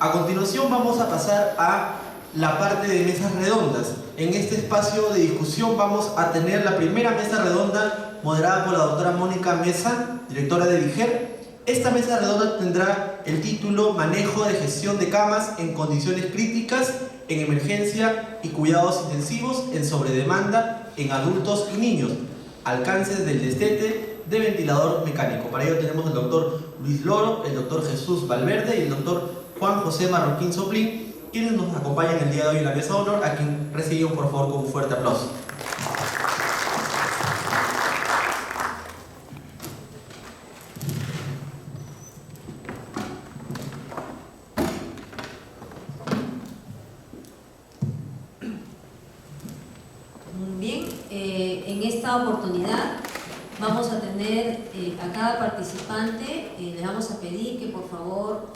A continuación vamos a pasar a la parte de mesas redondas. En este espacio de discusión vamos a tener la primera mesa redonda moderada por la doctora Mónica Mesa, directora de DIGER. Esta mesa redonda tendrá el título Manejo de gestión de camas en condiciones críticas, en emergencia y cuidados intensivos en sobredemanda en adultos y niños. Alcances del destete de ventilador mecánico. Para ello tenemos el doctor Luis Loro, el doctor Jesús Valverde y el doctor Juan José Marroquín Soplín, quienes nos acompañan el día de hoy en la mesa de honor, a quien recibimos por favor con un fuerte aplauso. Bien, en esta oportunidad vamos a tener a cada participante, le vamos a pedir que por favor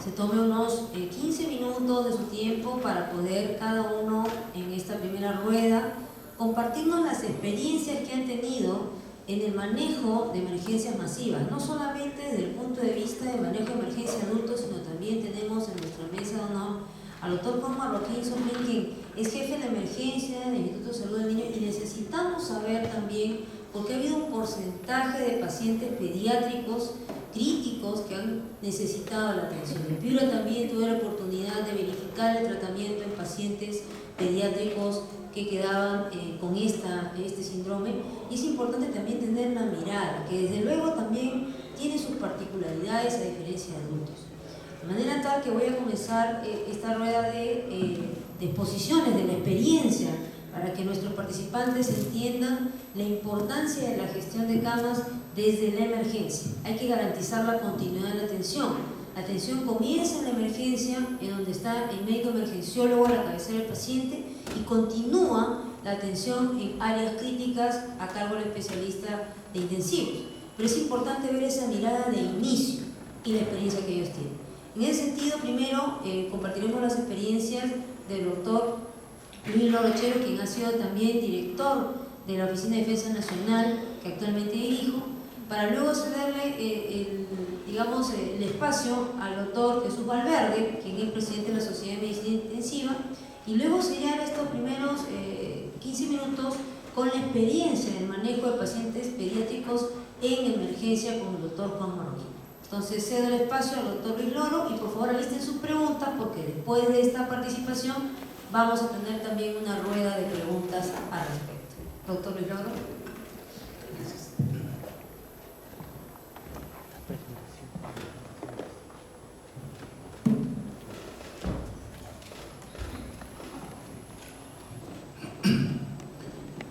se tome unos 15 minutos de su tiempo para poder cada uno en esta primera rueda compartirnos las experiencias que han tenido en el manejo de emergencias masivas, no solamente desde el punto de vista de manejo de emergencia de adultos, sino también tenemos en nuestra mesa de honor al doctor Juan Marroquín Soplín, quien es jefe de emergencia del Instituto de Salud del Niño, y necesitamos saber también por qué ha habido un porcentaje de pacientes pediátricos críticos que han necesitado la atención. En Piura también tuve la oportunidad de verificar el tratamiento en pacientes pediátricos que quedaban con este síndrome, y es importante también tener una mirada que desde luego también tiene sus particularidades a diferencia de adultos. De manera tal que voy a comenzar esta rueda de exposiciones de la experiencia para que nuestros participantes entiendan la importancia de la gestión de camas desde la emergencia. Hay que garantizar la continuidad de la atención. La atención comienza en la emergencia, en donde está el médico emergenciólogo a la cabecera del paciente, y continúa la atención en áreas críticas a cargo del especialista de intensivos. Pero es importante ver esa mirada de inicio y la experiencia que ellos tienen. En ese sentido, primero compartiremos las experiencias del doctor Luis Lorochero, quien ha sido también director de la Oficina de Defensa Nacional, que actualmente dirijo, para luego cederle el espacio al doctor Jesús Valverde, quien es presidente de la Sociedad de Medicina Intensiva, y luego sellar estos primeros 15 minutos con la experiencia del manejo de pacientes pediátricos en emergencia con el doctor Juan Marroquín. Entonces cedo el espacio al doctor Luis Loro, y por favor alisten sus preguntas, porque después de esta participación vamos a tener también una rueda de preguntas al respecto. Doctor Luis Loro.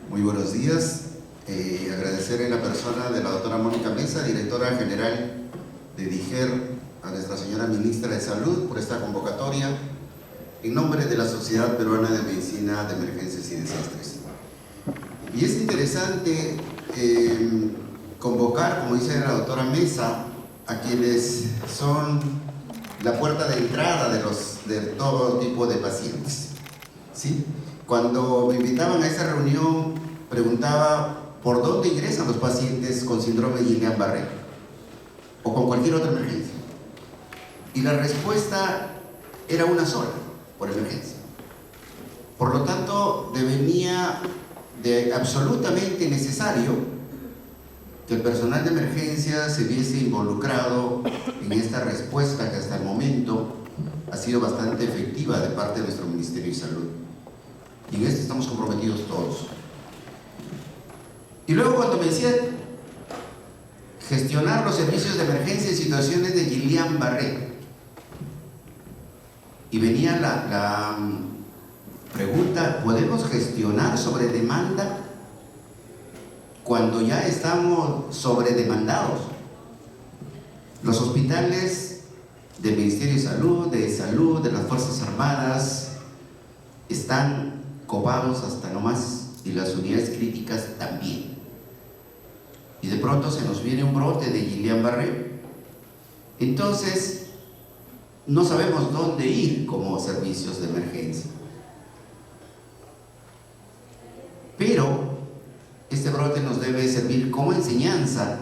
Muy buenos días. Agradecer en la persona de la doctora Mónica Mesa, directora general de DIGER, a nuestra señora ministra de Salud por esta convocatoria en nombre de la Sociedad Peruana de Medicina de Emergencias y Desastres. Y es interesante convocar, como dice la doctora Mesa, a quienes son la puerta de entrada de todo tipo de pacientes, ¿sí? Cuando me invitaban a esa reunión, preguntaba por dónde ingresan los pacientes con síndrome de Guillain-Barré o con cualquier otra emergencia. Y la respuesta era una sola: por emergencia. Por lo tanto, devenía de absolutamente necesario que el personal de emergencia se viese involucrado en esta respuesta que hasta el momento ha sido bastante efectiva de parte de nuestro Ministerio de Salud. Y en esto estamos comprometidos todos. Y luego, cuando me decía gestionar los servicios de emergencia en situaciones de Guillain-Barré, y venía la pregunta: ¿podemos gestionar sobre demanda cuando ya estamos sobredemandados? Los hospitales del Ministerio de Salud, de las Fuerzas Armadas, están copados hasta no más, y las unidades críticas también. Y de pronto se nos viene un brote de Guillain-Barré. Entonces, no sabemos dónde ir como servicios de emergencia. Pero este brote nos debe servir como enseñanza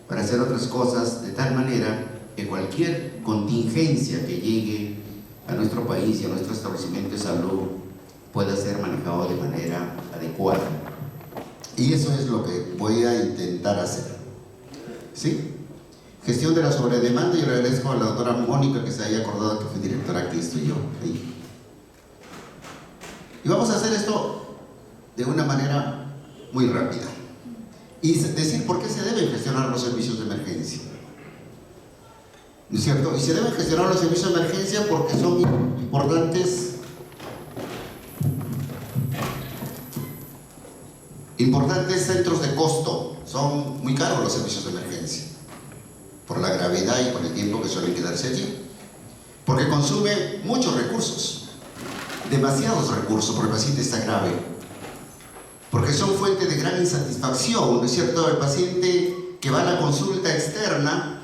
para hacer otras cosas, de tal manera que cualquier contingencia que llegue a nuestro país y a nuestro establecimiento de salud pueda ser manejado de manera adecuada. Y eso es lo que voy a intentar hacer. ¿Sí? Gestión de la sobredemanda. Yo le agradezco a la doctora Mónica que se haya acordado que fue directora, aquí estoy yo. Ahí. Y vamos a hacer esto de una manera muy rápida. Y decir por qué se deben gestionar los servicios de emergencia. ¿No es cierto? Y se deben gestionar los servicios de emergencia porque son importantes centros de costo. Son muy caros los servicios de emergencia, por la gravedad y por el tiempo que suelen quedarse allí. Porque consume muchos recursos, demasiados recursos, porque el paciente está grave. Porque son fuente de gran insatisfacción, ¿no es cierto? El paciente que va a la consulta externa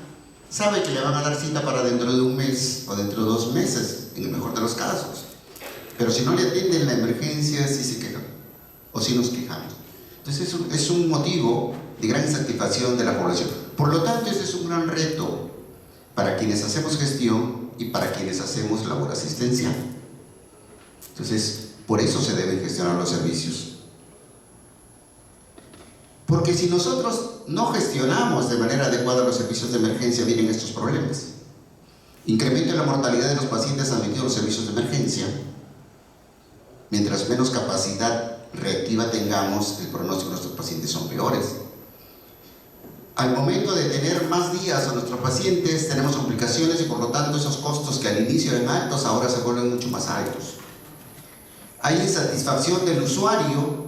sabe que le van a dar cita para dentro de un mes o dentro de 2 meses, en el mejor de los casos. Pero si no le atienden la emergencia, sí se quejan, o sí nos quejamos. Entonces es un motivo de gran insatisfacción de la población. Por lo tanto, este es un gran reto para quienes hacemos gestión y para quienes hacemos labor asistencial. Entonces, por eso se deben gestionar los servicios. Porque si nosotros no gestionamos de manera adecuada los servicios de emergencia, vienen estos problemas. Incremento en la mortalidad de los pacientes admitidos a los servicios de emergencia. Mientras menos capacidad reactiva tengamos, el pronóstico de nuestros pacientes son peores. Al momento de tener más días a nuestros pacientes, tenemos complicaciones y por lo tanto esos costos que al inicio eran altos, ahora se vuelven mucho más altos. Hay insatisfacción del usuario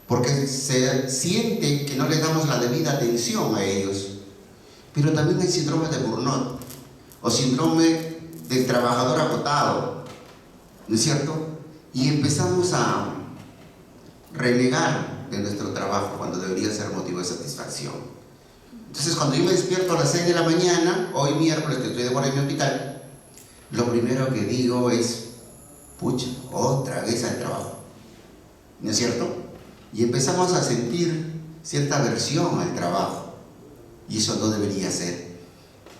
porque se siente que no le damos la debida atención a ellos. Pero también hay síndrome de burnout o síndrome del trabajador agotado, ¿no es cierto? Y empezamos a renegar de nuestro trabajo cuando debería ser motivo de satisfacción. Entonces, cuando yo me despierto a las 6 de la mañana, hoy miércoles que estoy de guardia en mi hospital, lo primero que digo es, pucha, otra vez al trabajo, ¿no es cierto? Y empezamos a sentir cierta aversión al trabajo, y eso no debería ser.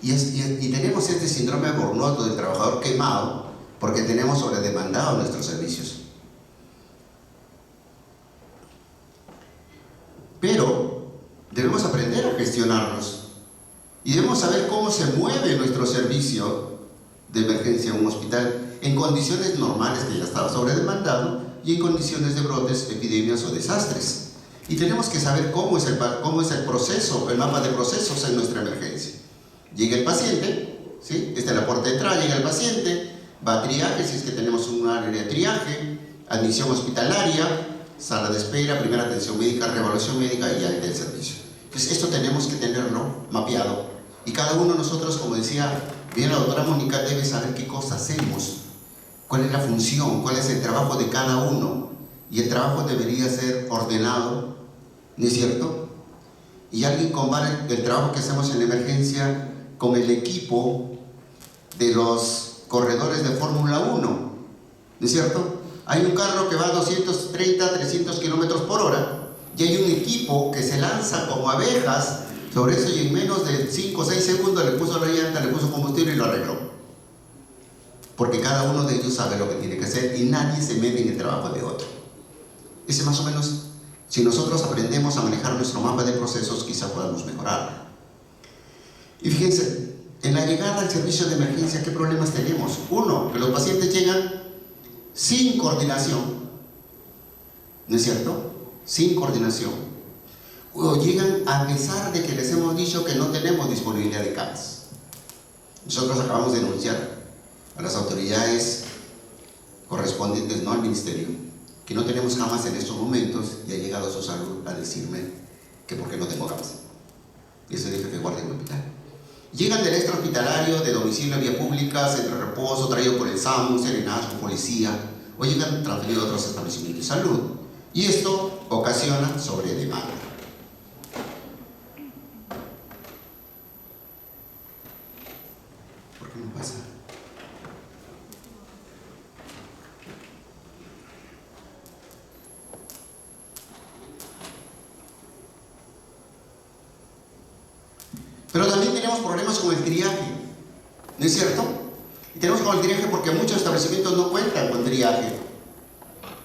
Y tenemos este síndrome de burnout del trabajador quemado, porque tenemos sobredemandado nuestros servicios. Pero debemos aprender a gestionarlos y debemos saber cómo se mueve nuestro servicio de emergencia en un hospital en condiciones normales, que ya estaba sobredemandado, y en condiciones de brotes, epidemias o desastres. Y tenemos que saber cómo es el proceso, el mapa de procesos en nuestra emergencia. Llega el paciente, ¿sí? Esta es la puerta de entrada, llega el paciente, va a triaje, si es que tenemos un área de triaje, admisión hospitalaria, sala de espera, primera atención médica, reevaluación médica y alta del servicio. Entonces esto tenemos que tenerlo mapeado. Y cada uno de nosotros, como decía bien la doctora Mónica, debe saber qué cosa hacemos, cuál es la función, cuál es el trabajo de cada uno. Y el trabajo debería ser ordenado, ¿no es cierto? Y alguien compara el trabajo que hacemos en la emergencia con el equipo de los corredores de Fórmula 1, ¿no es cierto? Hay un carro que va a 230, 300 kilómetros por hora y hay un equipo que se lanza como abejas sobre eso y en menos de 5 o 6 segundos le puso la llanta, le puso combustible y lo arregló. Porque cada uno de ellos sabe lo que tiene que hacer y nadie se mete en el trabajo de otro. Ese más o menos, si nosotros aprendemos a manejar nuestro mapa de procesos, quizá podamos mejorar. Y fíjense, en la llegada al servicio de emergencia, ¿qué problemas tenemos? Uno, que los pacientes llegan sin coordinación, ¿no es cierto? Sin coordinación. O llegan a pesar de que les hemos dicho que no tenemos disponibilidad de camas. Nosotros acabamos de denunciar a las autoridades correspondientes, no al ministerio, que no tenemos camas en estos momentos y ha llegado a su salud a decirme que por qué no tengo camas. Y eso dice que guardia en el hospital. Llegan del extra hospitalario, de domicilio, vía pública, centro de reposo, traído por el SAMU, serenazgo, policía, o llegan transferidos a otros establecimientos de salud. Y esto ocasiona sobredemanda. ¿Por qué no pasa? Pero también tenemos problemas con el triaje. ¿no es cierto? Y tenemos con el triaje porque muchos establecimientos no cuentan con triaje.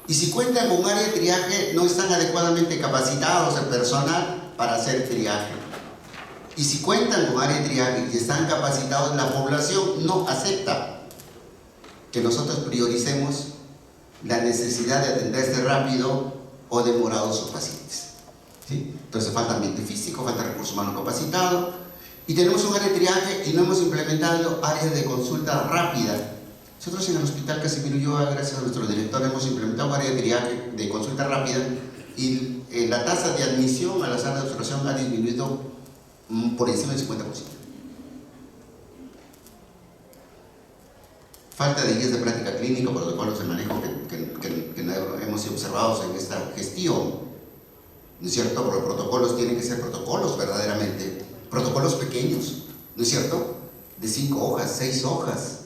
Y si cuentan con un área de triaje, no están adecuadamente capacitados el personal para hacer triaje. Y si cuentan con área de triaje y están capacitados, la población no acepta que nosotros prioricemos la necesidad de atenderse rápido o demorado a sus pacientes, ¿sí? Entonces falta ambiente físico, falta recurso humano capacitado, y tenemos un área de triaje y no hemos implementado áreas de consulta rápida. Nosotros en el Hospital Casimiro Ulloa, gracias a nuestro director, hemos implementado un área de triaje de consulta rápida y la tasa de admisión a la sala de observación ha disminuido por encima del 50%. Falta de guías de práctica clínica, protocolos de manejo que hemos observado en esta gestión, ¿no es cierto? Porque los protocolos tienen que ser protocolos verdaderamente, protocolos pequeños, ¿no es cierto? De 5 hojas, 6 hojas,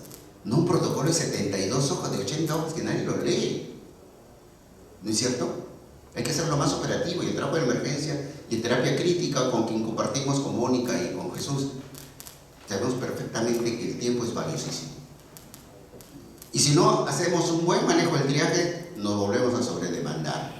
no un protocolo de 72 hojas, de 80 hojas que nadie lo lee, ¿no es cierto? Hay que hacerlo más operativo, y en trabajo de emergencia y en terapia crítica, con quien compartimos con Mónica y con Jesús, sabemos perfectamente que el tiempo es valiosísimo. Y si no hacemos un buen manejo del triaje, nos volvemos a sobredemandar.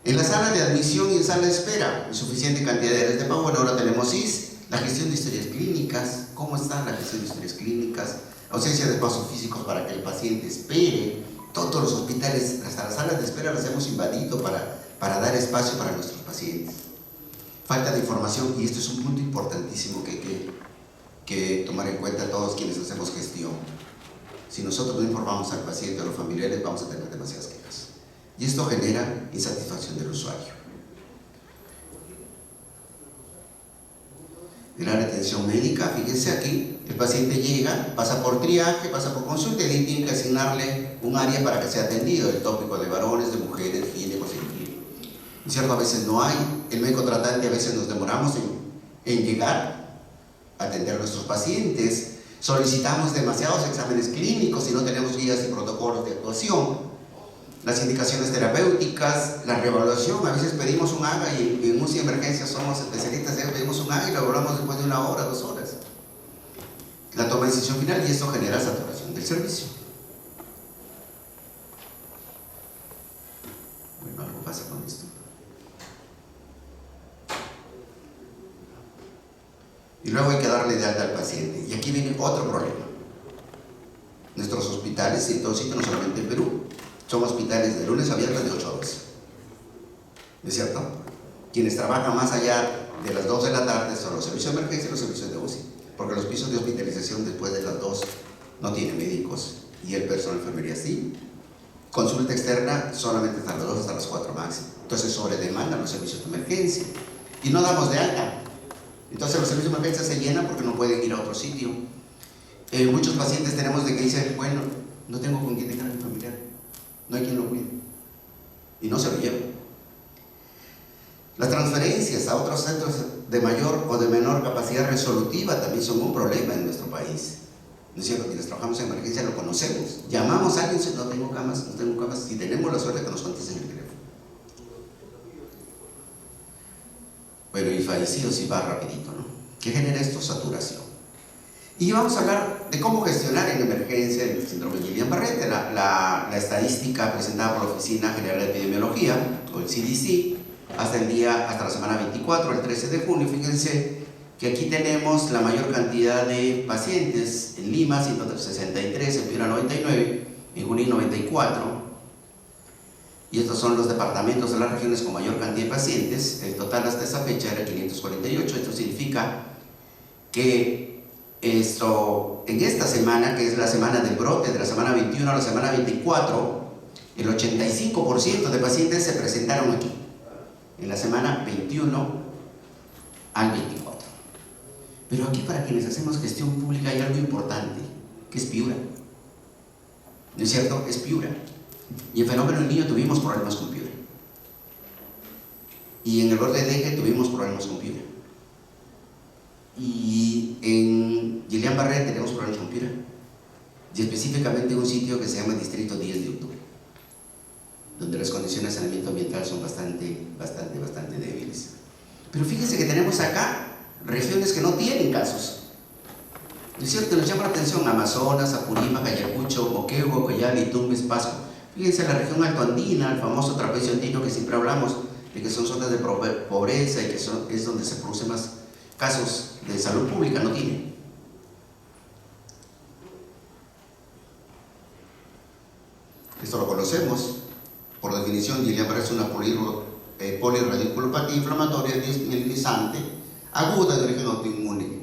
En la sala de admisión y en sala de espera, insuficiente cantidad de áreas de pago. Bueno, ahora tenemos SIS, la gestión de historias clínicas. ¿Cómo está la gestión de historias clínicas? Ausencia de espacios físicos para que el paciente espere. Todos los hospitales, hasta las salas de espera, las hemos invadido para dar espacio para nuestros pacientes. Falta de información, y esto es un punto importantísimo que hay que tomar en cuenta todos quienes hacemos gestión. Si nosotros no informamos al paciente o a los familiares, vamos a tener demasiadas quejas. Y esto genera insatisfacción del usuario. En la atención médica, fíjense aquí, el paciente llega, pasa por triaje, pasa por consulta, y ahí tienen que asignarle un área para que sea atendido, el tópico de varones, de mujeres, ginecos, y cierto, a veces no hay, el médico tratante, a veces nos demoramos en llegar a atender a nuestros pacientes, solicitamos demasiados exámenes clínicos y no tenemos guías y protocolos de actuación. Las indicaciones terapéuticas, la reevaluación, a veces pedimos un AGA y en UCI emergencias somos especialistas, pedimos un AGA y lo evaluamos después de 1 hora, 2 horas. La toma de decisión final, y esto genera saturación del servicio. Bueno, algo pasa con esto. Y luego hay que darle de alta al paciente. Y aquí viene otro problema. Nuestros hospitales, en todo sitio, no solamente en Perú, son hospitales de lunes a viernes de 8 a 12. ¿No es cierto? Quienes trabajan más allá de las 2 de la tarde son los servicios de emergencia y los servicios de UCI, porque los pisos de hospitalización después de las 2 no tienen médicos, y el personal de enfermería sí. Consulta externa solamente hasta las 2, hasta las 4 máximo. Entonces sobredemandan los servicios de emergencia y no damos de alta. Entonces los servicios de emergencia se llenan porque no pueden ir a otro sitio. Muchos pacientes tenemos de que dicen, bueno, no tengo con quién dejar a mi familiar, no hay quien lo cuide, y no se lo llevan. Las transferencias a otros centros de mayor o de menor capacidad resolutiva también son un problema en nuestro país. ¿No es cierto? Quienes trabajamos en emergencia lo conocemos. Llamamos a alguien y dice, no tengo camas, no tengo camas, si tenemos la suerte que nos contesten el teléfono. Bueno, y fallecidos sí va rapidito, ¿no? ¿Qué genera esto? Saturación. Y vamos a hablar de cómo gestionar en emergencia el síndrome de Guillain-Barré, la estadística presentada por la Oficina General de Epidemiología, o el CDC, hasta la semana 24, el 13 de junio. Fíjense que aquí tenemos la mayor cantidad de pacientes en Lima, 163, en Piura 99, en Junín 94. Y estos son los departamentos de las regiones con mayor cantidad de pacientes. El total hasta esa fecha era 548. Esto significa que en esta semana, que es la semana del brote, de la semana 21 a la semana 24, el 85% de pacientes se presentaron aquí, en la semana 21 al 24. Pero aquí, para quienes hacemos gestión pública, hay algo importante, que es Piura. ¿No es cierto? Es Piura. Y en fenómeno del niño tuvimos problemas con Piura. Y en el brote de dengue tuvimos problemas con Piura. Y en Guillain-Barré tenemos problemas con Piura. Y específicamente en un sitio que se llama el Distrito 10 de Octubre, donde las condiciones de saneamiento ambiental son bastante débiles. Pero fíjense que tenemos acá regiones que no tienen casos. ¿No es cierto? Nos llama la atención Amazonas, Apurímac, Ayacucho, Moquegua, Coyhaique, Tumbes, Pasco. Fíjense la región altoandina, el famoso trapecio andino que siempre hablamos, de que son zonas de pobreza y que es donde se producen más casos de salud pública, no tiene. Esto lo conocemos. Por definición, Guillain-Barré es una polirradiculopatía inflamatoria mielinizante aguda de origen autoinmune.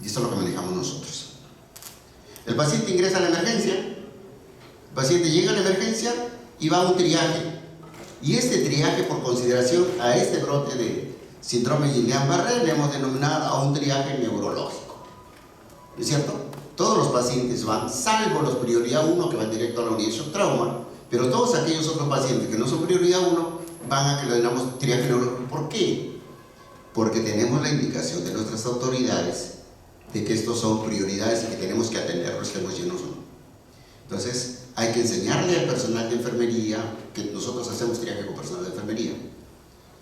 Y esto es lo que manejamos nosotros. El paciente ingresa a la emergencia, el paciente llega a la emergencia y va a un triaje. Y este triaje, por consideración a este brote de síndrome de Guillain-Barré, le hemos denominado a un triaje neurológico. ¿No es cierto? Todos los pacientes van, salvo los prioridad 1 que van directo a la unidad de shock trauma, pero todos aquellos otros pacientes que no son prioridad 1 van a que lo denominamos triaje neurológico. ¿Por qué? Porque tenemos la indicación de nuestras autoridades de que estos son prioridades y que tenemos que atenderlos, estemos llenos o no. Entonces, hay que enseñarle al personal de enfermería, que nosotros hacemos triaje con personal de enfermería,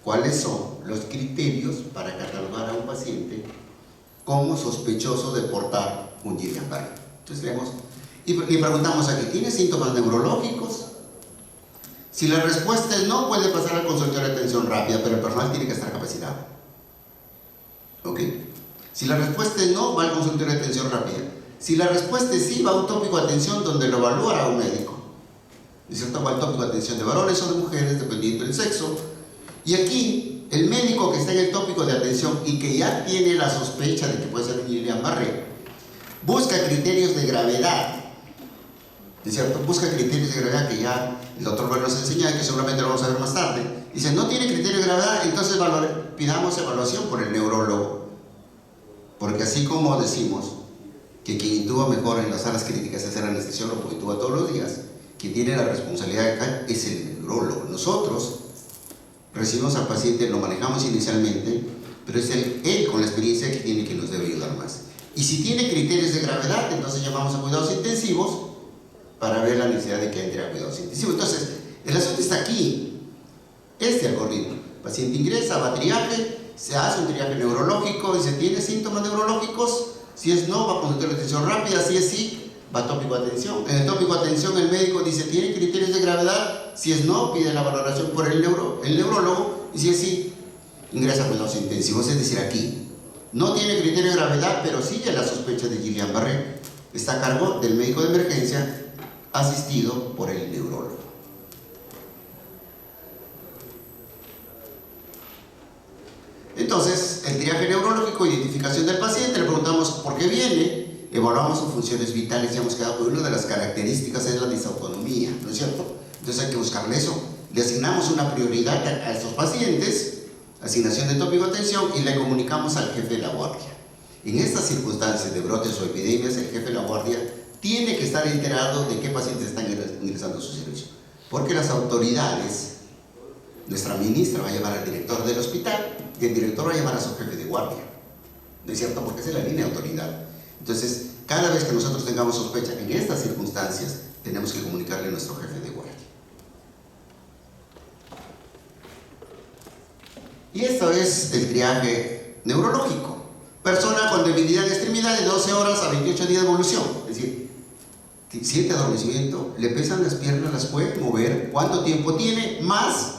cuáles son los criterios para catalogar a un paciente como sospechoso de portar un Guillain-Barré. Entonces leemos y preguntamos aquí, ¿tiene síntomas neurológicos? Si la respuesta es no, puede pasar al consultorio de atención rápida, pero el personal tiene que estar capacitado. ¿Ok? Si la respuesta es no, va al consultorio de atención rápida. Si la respuesta es sí, va a un tópico de atención donde lo evalúa un médico. ¿Es cierto? Va al tópico de atención de varones o de mujeres, dependiendo del sexo. Y aquí, el médico que está en el tópico de atención y que ya tiene la sospecha de que puede ser un Guillain-Barré, busca criterios de gravedad. ¿Es cierto? Busca criterios de gravedad que ya el doctor Bueno nos enseña y que seguramente lo vamos a ver más tarde. Dice, no tiene criterio de gravedad, entonces pidamos evaluación por el neurólogo. Porque así como decimos que quien intuba mejor en las salas críticas es el anestesiólogo que intuba todos los días, quien tiene la responsabilidad de acá es el neurólogo. Nosotros recibimos al paciente, lo manejamos inicialmente, pero es él con la experiencia que tiene que nos debe ayudar más. Y si tiene criterios de gravedad, entonces llamamos a cuidados intensivos para ver la necesidad de que entre a cuidados intensivos. Entonces, el asunto está aquí. Este algoritmo. El paciente ingresa, va a triaje, se hace un triaje neurológico y se tiene síntomas neurológicos. Si es no, va a consultar de atención rápida. Si es sí, va a tópico de atención. En el tópico de atención, el médico dice, ¿tiene criterios de gravedad? Si es no, pide la valoración por el neurólogo. Y si es sí, ingresa a cuidados intensivos. Es decir, aquí no tiene criterio de gravedad, pero sigue la sospecha de Guillain-Barré. Está a cargo del médico de emergencia, asistido por el neurólogo. Entonces, el triaje neurológico, identificación del paciente, le preguntamos por qué viene, evaluamos sus funciones vitales, ya hemos quedado con una de las características es la disautonomía, ¿no es cierto? Entonces hay que buscarle eso. Le asignamos una prioridad a estos pacientes, asignación de tópico de atención, y le comunicamos al jefe de la guardia. En estas circunstancias de brotes o epidemias, el jefe de la guardia tiene que estar enterado de qué pacientes están ingresando a su servicio. Porque las autoridades, nuestra ministra va a llamar al director del hospital y el director va a llamar a su jefe de guardia. ¿No es cierto? Porque esa es la línea de autoridad. Entonces, cada vez que nosotros tengamos sospecha en estas circunstancias, tenemos que comunicarle a nuestro jefe de guardia. Y esto es el triaje neurológico. Persona con debilidad de extremidad de 12 horas a 28 días de evolución. Es decir, siente adormecimiento, le pesan las piernas, las puede mover, cuánto tiempo tiene, más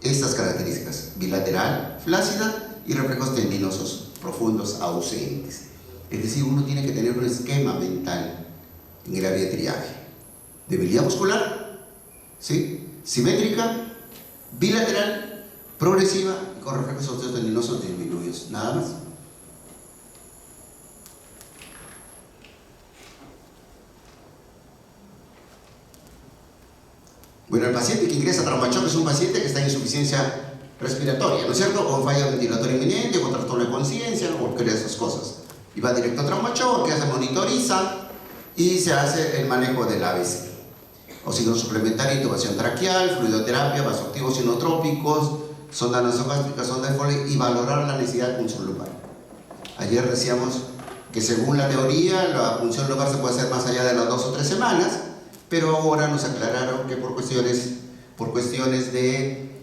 estas características: bilateral, flácida y reflejos tendinosos profundos ausentes. Es decir, uno tiene que tener un esquema mental en el área de triaje. Debilidad muscular, ¿sí? Simétrica, bilateral, progresiva y con reflejos osteotendinosos disminuidos. Nada más. Bueno, el paciente que ingresa a traumachoque es un paciente que está en insuficiencia respiratoria, ¿no es cierto? O falla ventilatoria inminente, o trastorno de conciencia, o cualquiera de esas cosas. Y va directo a traumachoque, se monitoriza y se hace el manejo del ABC. Oxígeno suplementario, intubación traqueal, fluidoterapia, vasoactivos inotrópicos, sonda nasogástrica, sonda de Foley, y valorar la necesidad de punción lumbar. Ayer decíamos que según la teoría, la punción lumbar se puede hacer más allá de las 2 o 3 semanas, pero ahora nos aclararon que por cuestiones de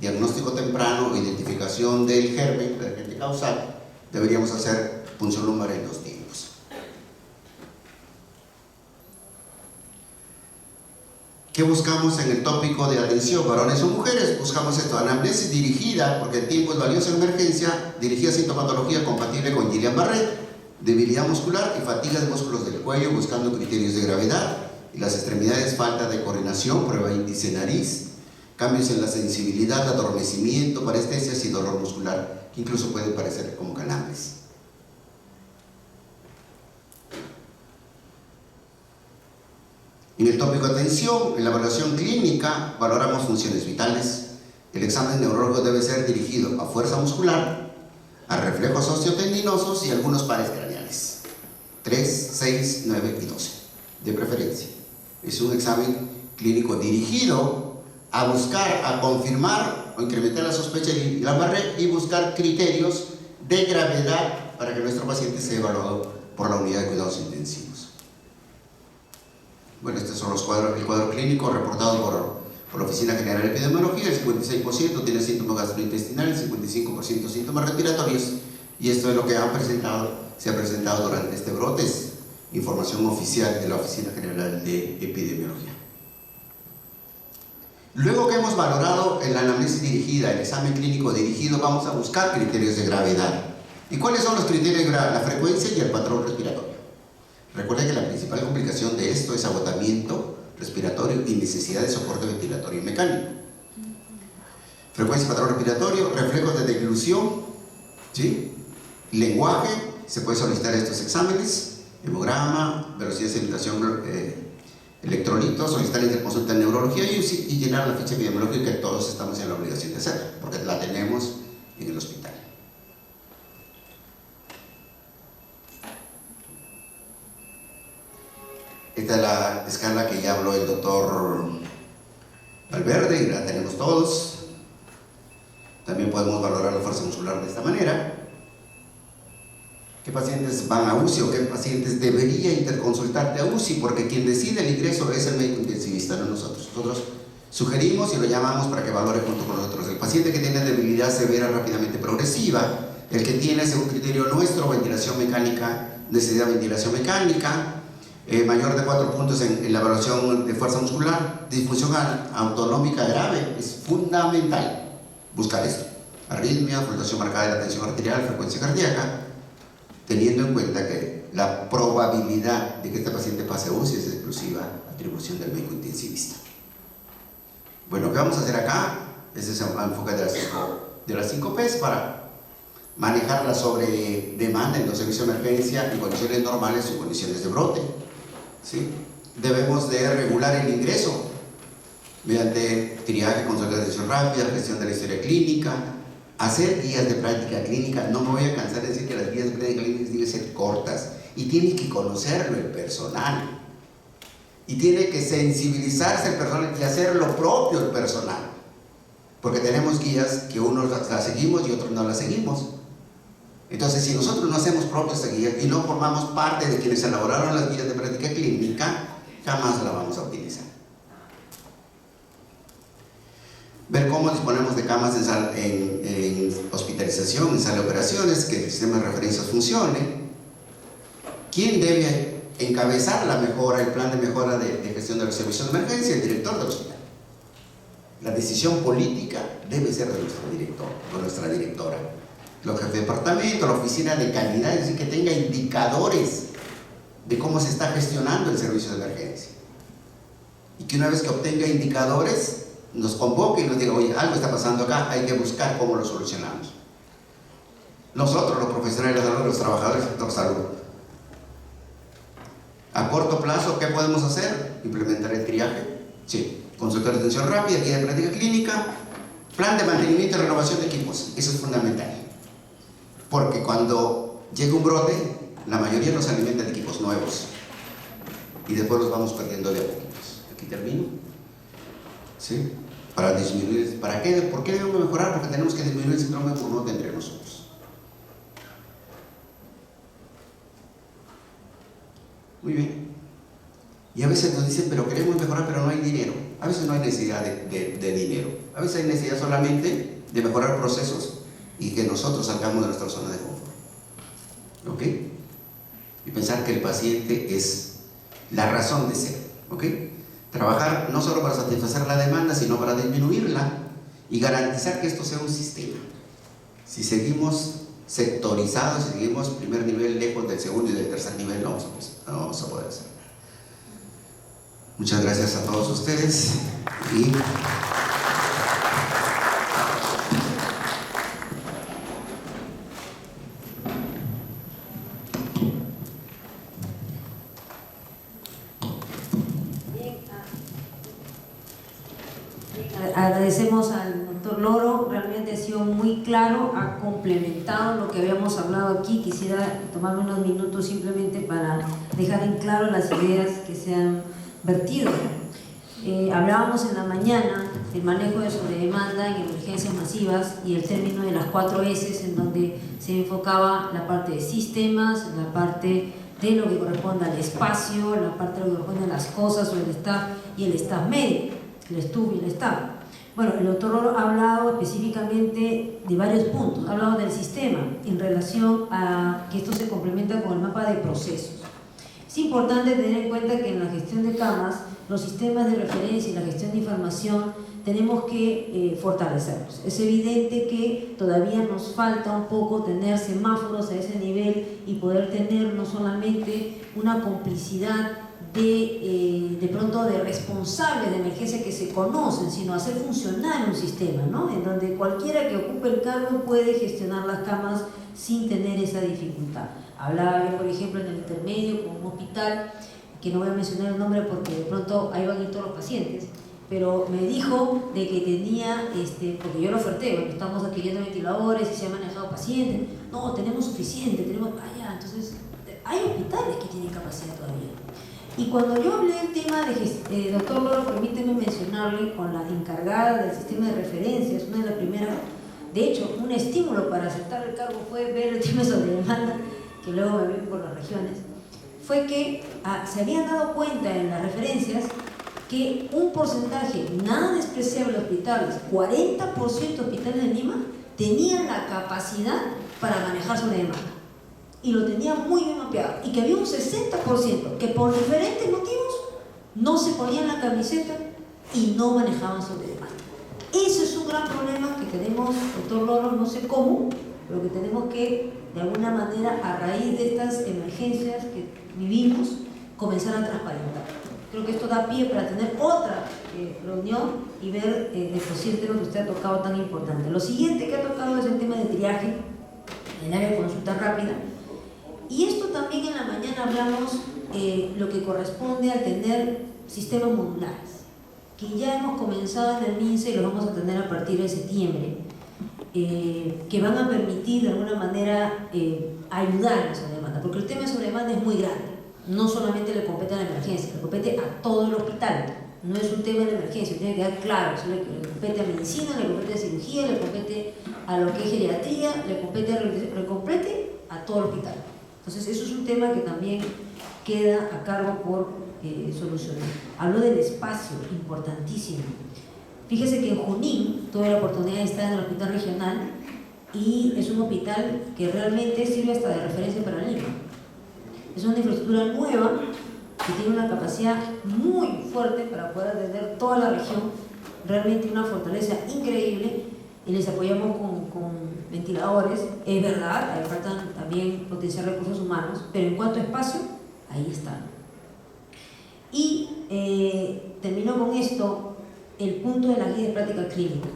diagnóstico temprano, identificación del germen, del agente causal, deberíamos hacer punción lumbar en 2 tiempos. ¿Qué buscamos en el tópico de atención, varones o mujeres? Buscamos esto, anamnesis dirigida, porque el tiempo es valioso en emergencia, dirigida a sintomatología compatible con Guillain-Barré, debilidad muscular y fatiga de músculos del cuello, buscando criterios de gravedad, y las extremidades, falta de coordinación, prueba índice nariz, cambios en la sensibilidad, adormecimiento, parestesias y dolor muscular, que incluso pueden parecer como calambres. En el tópico de atención, en la evaluación clínica, valoramos funciones vitales. El examen neurológico debe ser dirigido a fuerza muscular, a reflejos osteotendinosos y algunos pares craneales. 3, 6, 9 y 12, de preferencia. Es un examen clínico dirigido a buscar, a confirmar o incrementar la sospecha de Guillain-Barré y buscar criterios de gravedad para que nuestro paciente sea evaluado por la unidad de cuidados intensivos. Bueno, estos son los cuadros, el cuadro clínico reportado por la Oficina General de Epidemiología. El 56% tiene síntomas gastrointestinales, el 55% síntomas respiratorios, y esto es lo que se ha presentado durante este brote. Es información oficial de la Oficina General de Epidemiología. Luego que hemos valorado la anamnesis dirigida, el examen clínico dirigido, vamos a buscar criterios de gravedad. ¿Y cuáles son los criterios de gravedad? La frecuencia y el patrón respiratorio. Recuerden que la principal complicación de esto es agotamiento respiratorio y necesidad de soporte ventilatorio y mecánico. Frecuencia y patrón respiratorio, reflejos de deglución, ¿sí? Lenguaje, se puede solicitar estos exámenes, hemograma, velocidad de sedimentación, electrolitos, solicitar interconsulta en neurología y llenar la ficha epidemiológica que todos estamos en la obligación de hacer, porque la tenemos en el hospital. Esta es la escala que ya habló el doctor Valverde y la tenemos todos. También podemos valorar la fuerza muscular de esta manera. ¿Qué pacientes van a UCI o qué pacientes debería interconsultarte a UCI? Porque quien decide el ingreso es el médico intensivista, no nosotros. Nosotros sugerimos y lo llamamos para que valore junto con nosotros. El paciente que tiene debilidad severa rápidamente progresiva, el que tiene, según criterio nuestro, ventilación mecánica, necesidad de ventilación mecánica, mayor de 4 puntos en la evaluación de fuerza muscular, disfunción autonómica grave, es fundamental buscar esto. Arritmia, fluctuación marcada de la tensión arterial, frecuencia cardíaca, teniendo en cuenta que la probabilidad de que este paciente pase a UCI es exclusiva atribución del médico intensivista. Bueno, ¿qué vamos a hacer acá? Ese es el enfoque de las 5 P's para manejar la sobredemanda en los servicios de emergencia en condiciones normales o condiciones de brote. ¿Sí? Debemos de regular el ingreso mediante triaje, consulta de atención rápida, gestión de la historia clínica, hacer guías de práctica clínica. No me voy a cansar de decir que las guías de práctica clínica tienen que ser cortas y tiene que conocerlo el personal y tiene que sensibilizarse el personal y hacer lo propio el personal, porque tenemos guías que unos las seguimos y otros no las seguimos. Entonces, si nosotros no hacemos propias esta guía y no formamos parte de quienes elaboraron las guías de práctica clínica, jamás la vamos a utilizar. Ver cómo disponemos de camas en hospitalización, en sala de operaciones, que el sistema de referencias funcione. ¿Quién debe encabezar la mejora, el plan de mejora de gestión de los servicios de emergencia? El director del hospital. La decisión política debe ser de nuestro director o nuestra directora. Los jefes de departamento, la oficina de calidad, es decir, que tenga indicadores de cómo se está gestionando el servicio de emergencia. Y que una vez que obtenga indicadores, nos convoque y nos diga, oye, algo está pasando acá, hay que buscar cómo lo solucionamos. Nosotros, los profesionales de salud, los trabajadores del sector salud. A corto plazo, ¿qué podemos hacer? Implementar el triaje. Sí. Consultar de atención rápida, guía de práctica clínica, plan de mantenimiento y renovación de equipos. Eso es fundamental. Porque cuando llega un brote, la mayoría nos alimenta de equipos nuevos y después los vamos perdiendo de a poquitos. Aquí termino. ¿Sí? Para disminuir. ¿Para qué? ¿Por qué debemos mejorar? Porque tenemos que disminuir el síndrome de burnout entre nosotros. Muy bien. Y a veces nos dicen, pero queremos mejorar, pero no hay dinero. A veces no hay necesidad de dinero. A veces hay necesidad solamente de mejorar procesos y que nosotros salgamos de nuestra zona de confort. ¿Ok? Y pensar que el paciente es la razón de ser. ¿Ok? Trabajar no solo para satisfacer la demanda, sino para disminuirla y garantizar que esto sea un sistema. Si seguimos sectorizados, si seguimos primer nivel lejos del segundo y del tercer nivel, no vamos a poder hacer. Muchas gracias a todos ustedes y agradecemos al doctor Loro, realmente ha sido muy claro, ha complementado lo que habíamos hablado aquí. Quisiera tomarme unos minutos simplemente para dejar en claro las ideas que se han vertido. Hablábamos en la mañana del manejo de sobredemanda en emergencias masivas y el término de las 4 S, en donde se enfocaba la parte de sistemas, la parte de lo que corresponde al espacio, la parte de lo que corresponde a las cosas o el staff y el staff médico, el STUB y el staff. Bueno, el doctor Loro ha hablado específicamente de varios puntos, ha hablado del sistema en relación a que esto se complementa con el mapa de procesos. Es importante tener en cuenta que en la gestión de camas, los sistemas de referencia y la gestión de información tenemos que fortalecerlos. Es evidente que todavía nos falta un poco tener semáforos a ese nivel y poder tener no solamente una complicidad de pronto de responsables de emergencia que se conocen, sino hacer funcionar un sistema, ¿no? En donde cualquiera que ocupe el cargo puede gestionar las camas sin tener esa dificultad. Hablaba yo, por ejemplo, en el intermedio con un hospital, que no voy a mencionar el nombre porque de pronto ahí van a ir todos los pacientes, pero me dijo de que tenía, porque yo lo oferté, bueno, estamos adquiriendo ventiladores y se han manejado pacientes, no, tenemos suficiente, tenemos, entonces hay hospitales que tienen capacidad todavía. Y cuando yo hablé del tema de doctor Loro, permíteme mencionarle con la encargada del sistema de referencias, una de las primeras, de hecho, un estímulo para aceptar el cargo fue ver el tema sobre demanda, que luego me vi por las regiones, fue que se habían dado cuenta en las referencias que un porcentaje nada despreciable de hospitales, 40% de hospitales de Lima, tenían la capacidad para manejar sobre demanda. Y lo tenían muy bien mapeado. Y que había un 60% que por diferentes motivos no se ponían la camiseta y no manejaban sobre demanda. Ese es un gran problema que tenemos, doctor Loro, no sé cómo, pero que tenemos que, de alguna manera, a raíz de estas emergencias que vivimos, comenzar a transparentar. Creo que esto da pie para tener otra reunión y ver de posible tema que usted ha tocado tan importante. Lo siguiente que ha tocado es el tema de triaje en el área de consulta rápida. Y esto también en la mañana hablamos lo que corresponde a tener sistemas modulares, que ya hemos comenzado en el MINSA y los vamos a tener a partir de septiembre, que van a permitir de alguna manera ayudar en esa demanda, porque el tema de sobredemanda es muy grande, no solamente le compete a la emergencia, le compete a todo el hospital, no es un tema de emergencia, tiene que quedar claro, le compete a medicina, le compete a cirugía, le compete a lo que es geriatría, le compete a todo el hospital. Entonces eso es un tema que también queda a cargo por solucionar. Hablo del espacio, importantísimo. Fíjese que en Junín tuve la oportunidad de estar en el hospital regional y es un hospital que realmente sirve hasta de referencia para Lima. Es una infraestructura nueva que tiene una capacidad muy fuerte para poder atender toda la región, realmente una fortaleza increíble, y les apoyamos con ventiladores. Es verdad, faltan también potenciar recursos humanos, pero en cuanto a espacio, ahí están. Y termino con esto el punto de la guía de práctica clínica,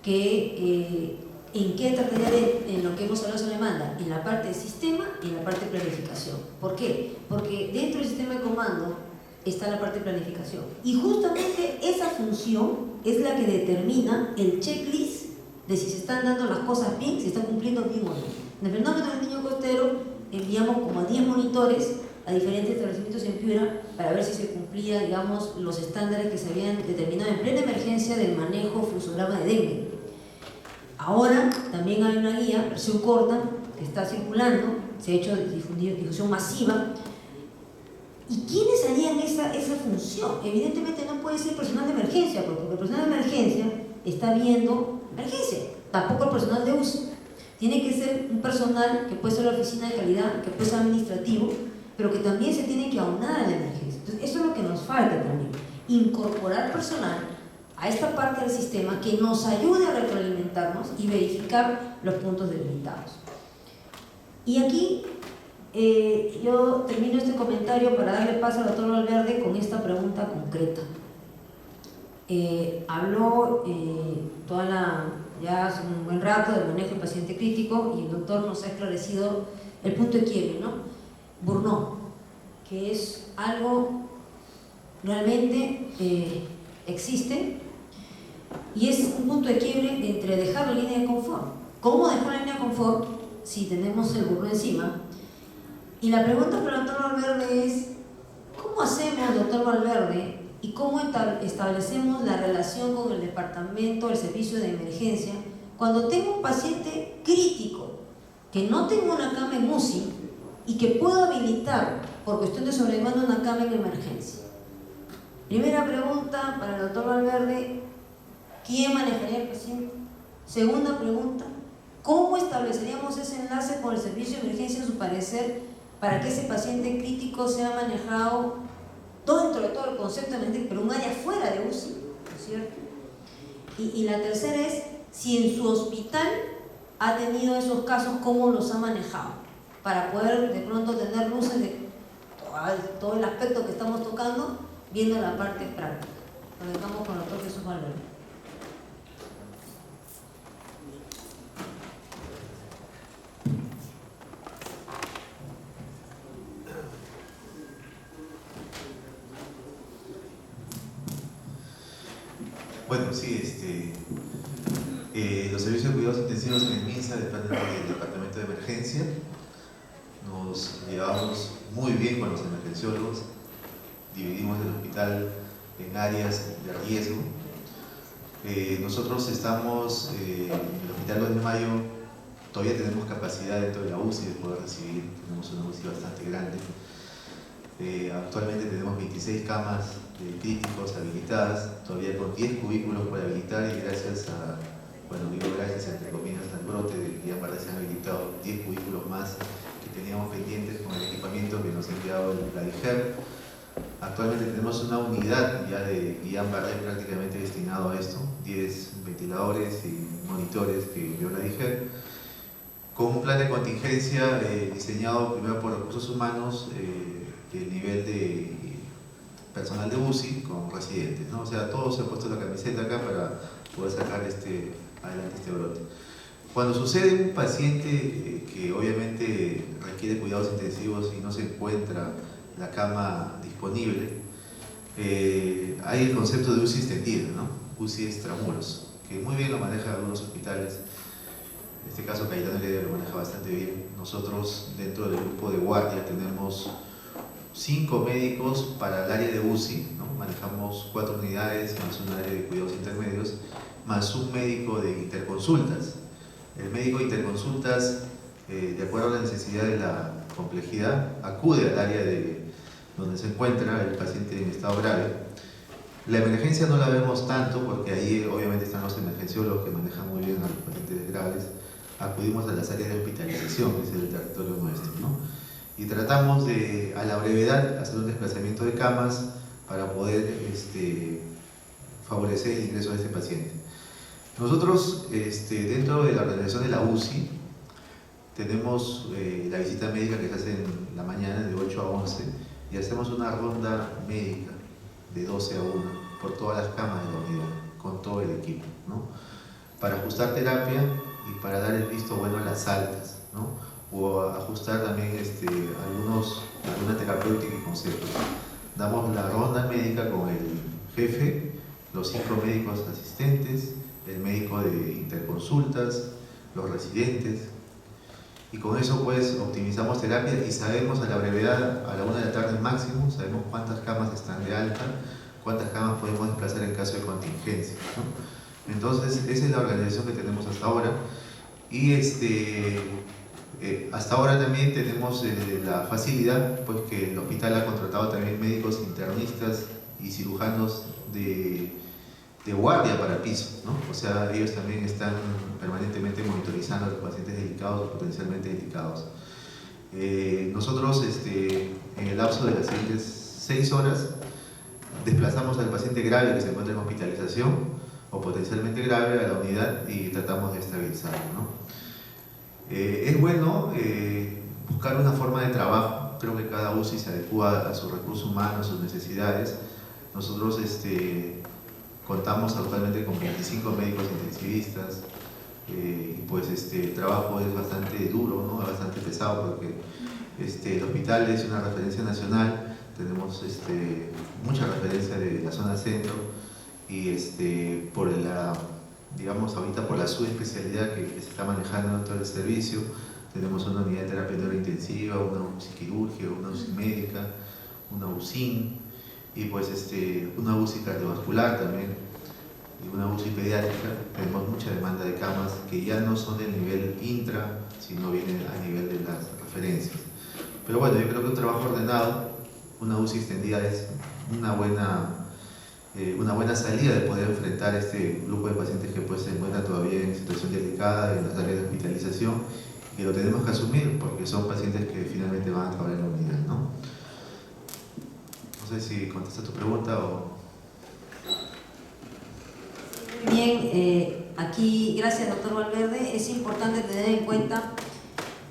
que ¿en qué trataría en lo que hemos hablado sobre demanda? En la parte de sistema y en la parte de planificación. ¿Por qué? Porque dentro del sistema de comando está la parte de planificación. Y justamente esa función es la que determina el checklist de si se están dando las cosas bien, si se están cumpliendo bien o no. En el fenómeno del niño costero enviamos como a 10 monitores a diferentes establecimientos en Piura para ver si se cumplía, digamos, los estándares que se habían determinado en plena emergencia del manejo fluxograma de dengue. Ahora también hay una guía, versión corta, que está circulando, se ha hecho difusión masiva, ¿Y quiénes harían esa función? Evidentemente no puede ser personal de emergencia, porque el personal de emergencia está viendo emergencia, tampoco el personal de UCI. Tiene que ser un personal que puede ser la oficina de calidad, que puede ser administrativo, pero que también se tiene que aunar a la emergencia. Entonces, eso es lo que nos falta también, incorporar personal a esta parte del sistema que nos ayude a retroalimentarnos y verificar los puntos debilitados. Y aquí yo termino este comentario para darle paso al doctor Valverde con esta pregunta concreta. Habló ya hace un buen rato del manejo del paciente crítico y el doctor nos ha esclarecido el punto de quiebre, ¿no? Burnout, que es algo realmente existe y es un punto de quiebre entre dejar la línea de confort. ¿Cómo dejar la línea de confort si tenemos el burnout encima? Y la pregunta para el doctor Valverde es, ¿cómo hacemos, doctor Valverde, y cómo establecemos la relación con el departamento, el servicio de emergencia, cuando tengo un paciente crítico, que no tengo una cama en UCI y que puedo habilitar por cuestión de sobremando una cama en emergencia? Primera pregunta para el doctor Valverde, ¿quién manejaría el paciente? Segunda pregunta, ¿cómo estableceríamos ese enlace con el servicio de emergencia en su parecer para que ese paciente crítico sea manejado dentro de todo el concepto de emergencia, pero un área fuera de UCI, ¿no es cierto? Y la tercera es, si en su hospital ha tenido esos casos, ¿cómo los ha manejado? Para poder de pronto tener luces de todo el aspecto que estamos tocando, viendo la parte práctica. Lo dejamos con el doctor Jesús Valverde. Bueno, sí, los servicios de cuidados intensivos en el MINSA dependen del departamento de emergencia. Nos llevamos muy bien con los emergenciólogos, dividimos el hospital en áreas de riesgo. Nosotros estamos en el Hospital 2 de Mayo, todavía tenemos capacidad dentro de la UCI de poder recibir, tenemos una UCI bastante grande. Actualmente tenemos 26 camas críticos habilitadas, todavía con 10 cubículos por habilitar, y gracias a, bueno, digo gracias entre comillas al brote de Guillain-Barré se han habilitado 10 cubículos más que teníamos pendientes con el equipamiento que nos ha enviado la DIGER. Actualmente tenemos una unidad ya de Guillain-Barré prácticamente destinado a esto, 10 ventiladores y monitores que envió la DIGER, con un plan de contingencia diseñado primero por recursos humanos, el nivel de personal de UCI con residentes, ¿no? O sea, todos se han puesto la camiseta acá para poder sacar adelante este brote. Cuando sucede un paciente que obviamente requiere cuidados intensivos y no se encuentra la cama disponible, hay el concepto de UCI extendida, ¿no? UCI extramuros, que muy bien lo manejan algunos hospitales. En este caso Cayetano Heredia lo maneja bastante bien. Nosotros dentro del grupo de guardia tenemos 5 médicos para el área de UCI, ¿no? Manejamos 4 unidades, más un área de cuidados intermedios, más un médico de interconsultas. El médico de interconsultas, de acuerdo a la necesidad de la complejidad, acude al área donde se encuentra el paciente en estado grave. La emergencia no la vemos tanto porque ahí obviamente están los emergenciólogos que manejan muy bien a los pacientes graves. Acudimos a las áreas de hospitalización, que es el territorio nuestro, ¿no? Y tratamos de, a la brevedad, hacer un desplazamiento de camas para poder favorecer el ingreso de este paciente. Nosotros, dentro de la organización de la UCI, tenemos la visita médica que se hace en la mañana de 8 a 11 y hacemos una ronda médica de 12 a 1 por todas las camas de la unidad, con todo el equipo, ¿no? Para ajustar terapia y para dar el visto bueno a las altas, ¿no? O ajustar también alguna terapéutica y conceptos. Damos la ronda médica con el jefe, los 5 médicos asistentes, el médico de interconsultas, los residentes, y con eso pues optimizamos terapia y sabemos a la brevedad, a la 1 de la tarde máximo, sabemos cuántas camas están de alta, cuántas camas podemos desplazar en caso de contingencia, ¿no? Entonces esa es la organización que tenemos hasta ahora, y Hasta ahora también tenemos la facilidad, pues que el hospital ha contratado también médicos internistas y cirujanos de guardia para el piso, ¿no? O sea, ellos también están permanentemente monitorizando a los pacientes delicados o potencialmente delicados. Nosotros, en el lapso de las siguientes 6 horas, desplazamos al paciente grave que se encuentra en hospitalización o potencialmente grave a la unidad y tratamos de estabilizarlo, ¿no? Es bueno buscar una forma de trabajo. Creo que cada UCI se adecua a sus recursos humanos, a sus necesidades. Nosotros contamos actualmente con 25 médicos intensivistas y pues el trabajo es bastante duro, ¿no? Bastante pesado porque el hospital es una referencia nacional. Tenemos mucha referencia de la zona centro y por la, digamos, ahorita por la subespecialidad que se está manejando en todo el servicio, tenemos una unidad de terapia neurointensiva, una UCI quirúrgica, una UCI médica, una UCIN y pues una UCI cardiovascular también y una UCI pediátrica. Tenemos mucha demanda de camas que ya no son del nivel intra, sino vienen a nivel de las referencias. Pero bueno, yo creo que un trabajo ordenado, una UCI extendida es una buena salida de poder enfrentar este grupo de pacientes que pues se encuentran todavía en situación delicada en las áreas de hospitalización y lo tenemos que asumir porque son pacientes que finalmente van a acabar en la unidad, ¿no? No sé si contesta tu pregunta o... Muy bien, aquí, gracias doctor Valverde, es importante tener en cuenta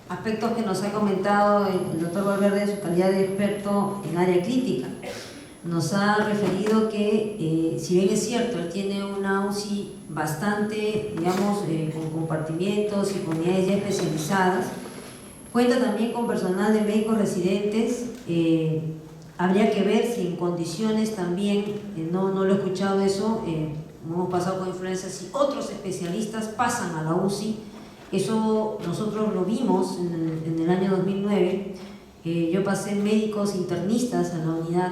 aspectos que nos ha comentado el doctor Valverde en su calidad de experto en área crítica. Nos ha referido que, si bien es cierto, él tiene una UCI bastante, digamos, con compartimientos y con unidades ya especializadas, cuenta también con personal de médicos residentes. Habría que ver si en condiciones también, no lo he escuchado eso, hemos pasado con influencias, si otros especialistas pasan a la UCI. Eso nosotros lo vimos en el año 2009. Yo pasé médicos internistas a la unidad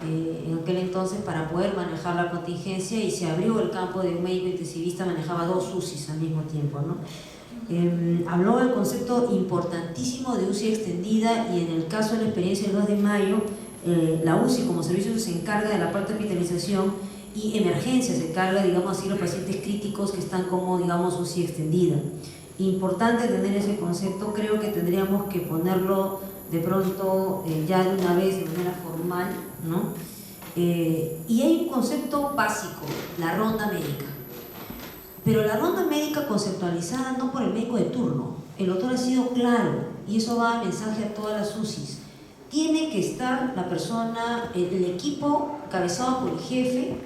en aquel entonces para poder manejar la contingencia y se abrió el campo de un médico intensivista, manejaba 2 UCIs al mismo tiempo, ¿no? Habló del concepto importantísimo de UCI extendida y en el caso de la experiencia del 2 de mayo, la UCI como servicio se encarga de la parte de hospitalización y emergencia se encarga, digamos así, los pacientes críticos que están como, digamos, UCI extendida. Importante tener ese concepto, creo que tendríamos que ponerlo de pronto ya de una vez de manera formal, ¿no? Y hay un concepto básico, la ronda médica. Pero la ronda médica conceptualizada no por el médico de turno. El doctor ha sido claro y eso va a mensaje a todas las UCIs. Tiene que estar la persona, el equipo cabezado por el jefe,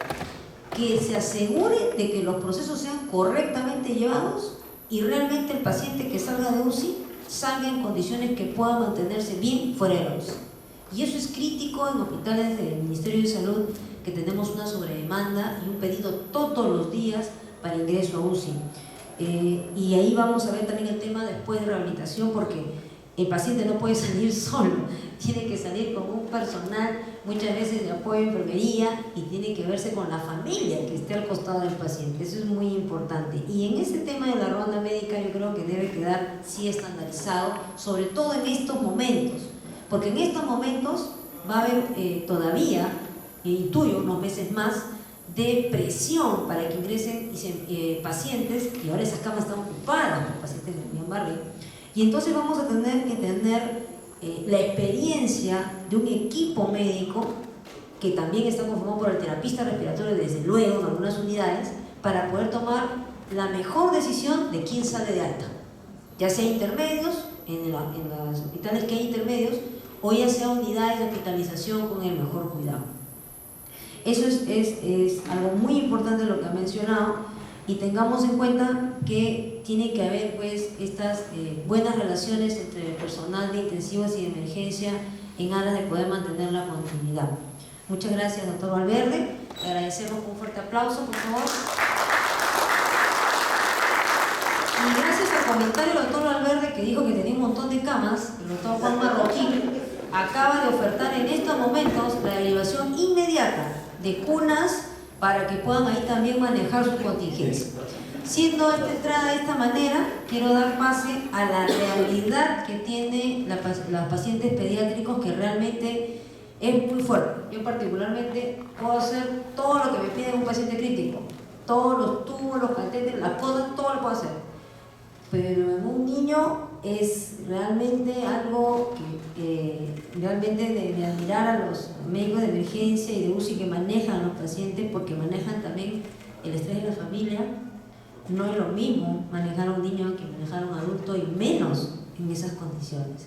que se asegure de que los procesos sean correctamente llevados y realmente el paciente que salga de UCI salga en condiciones que pueda mantenerse bien fuera de la UCI. Y eso es crítico en hospitales del Ministerio de Salud, que tenemos una sobredemanda y un pedido todos los días para ingreso a UCI. Y ahí vamos a ver también el tema después de rehabilitación, porque el paciente no puede salir solo, tiene que salir con un personal muchas veces de apoyo de enfermería y tiene que verse con la familia que esté al costado del paciente. Eso es muy importante. Y en ese tema de la ronda médica yo creo que debe quedar sí estandarizado, sobre todo en estos momentos, porque en estos momentos va a haber todavía, intuyo, unos meses más de presión para que ingresen pacientes, y ahora esas camas están ocupadas por pacientes de Guillain-Barré, y entonces vamos a tener que tener la experiencia de un equipo médico que también está conformado por el terapista respiratorio, desde luego, en algunas unidades, para poder tomar la mejor decisión de quién sale de alta, ya sea intermedios, en los hospitales que hay intermedios, o ya sea unidades de hospitalización con el mejor cuidado. Eso es algo muy importante lo que ha mencionado, y tengamos en cuenta que tiene que haber pues estas buenas relaciones entre el personal de intensivos y de emergencia en aras de poder mantener la continuidad. Muchas gracias, doctor Valverde. Le agradecemos con un fuerte aplauso, por favor. Y gracias al comentario del doctor Valverde, que dijo que tenía un montón de camas, el doctor Juan Marroquín acaba de ofertar en estos momentos la derivación inmediata de cunas para que puedan ahí también manejar su contingencia. Siendo esta entrada de esta manera, quiero dar pase a la realidad que tienen las pacientes pediátricos, que realmente es muy fuerte. Yo particularmente puedo hacer todo lo que me pide un paciente crítico, todos los tubos, los catéteres, las cosas, todo lo puedo hacer. Pero en un niño es realmente algo que realmente de admirar a los médicos de emergencia y de UCI que manejan a los pacientes, porque manejan también el estrés de la familia. No es lo mismo manejar a un niño que manejar a un adulto, y menos en esas condiciones.